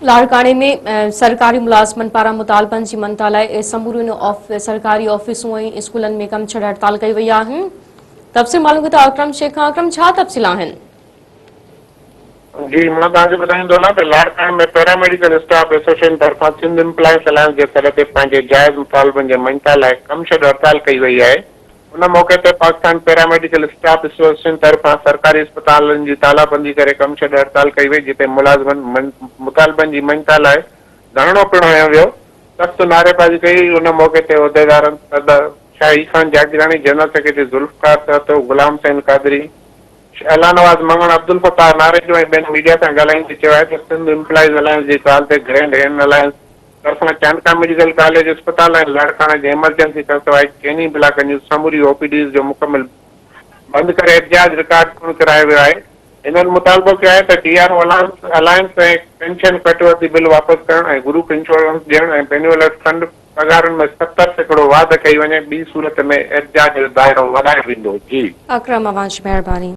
लाड़काने में सरकारी मुलाज़मन पारां मुतालबनि जी मनता लाइ समूरियुनि सरकारी ऑफिसूं ऐं स्कूलनि में कम छॾ हड़ताल कई वई आहे। तफ़सील मालूम था अकरम शेख खां। अकरम, छा तफ़सील आहिनि? जी, मैं तव्हांखे ॿुधाईंदो न त लाड़काने में पैरामेडिकल स्टाफ एसोसिएशन तरफ़ां सिंध एम्प्लॉइज़ अलायंस जे सर ते पंहिंजे जाइज़ मुतालबनि जे मञता लाइ कम छॾ हड़ताल कई वई आहे। उन मौक़े ते पाकिस्तान पैरामेडिकल स्टाफ एसोसिएशन तरफ़ां सरकारी अस्पतालनि जी तालाबंदी करे कम छॾ हड़ताल कई वई, जिते मुलाज़िमनि मुतालबनि जी मञता लाइ धरणो पिणु हंयो वियो। सख़्त नारेबाज़ी कई। उन मौक़े ते उहिदेदारनि सदर शाही खान जागीरानी, जनरल सेक्रेटरी ज़ुल्फ़िकार सहतो, गुलाम हुसैन कादरी, अला नवाज़ मंगण, अब्दुल फताह नारेजो ऐं ॿियनि मीडिया सां ॻाल्हाईंदे चयो आहे त सिंध एम्प्लॉइज़ अलायंस जी ॻाल्हि ते ग्रैंड हैंड अलायंस तरफ़ां चांदका मेडिकल कॉलेज अस्पताल ऐं लाड़काने जे इमरजेंसी खां सवाइ चइनी ब्लॉकनि जूं समूरी ओपीडीज़ जो मुकमिल बंदि करे एहतिजाज रिकॉर्ड पूर्ण करायो वियो आहे। इन्हनि मुतालबो कयो आहे त डीआरओ अलायंस ऐं पेंशन कटौती बिल वापसि करणु ऐं ग्रुप इंश्योरेंस ॾियणु ऐं बेन्युअल फंड पघारुनि में 70% वाध कई वञे। ॿी सूरत में एहतिजाज जो दायरो वधायो वेंदो। जी अकरम, अवांश महिरबानी।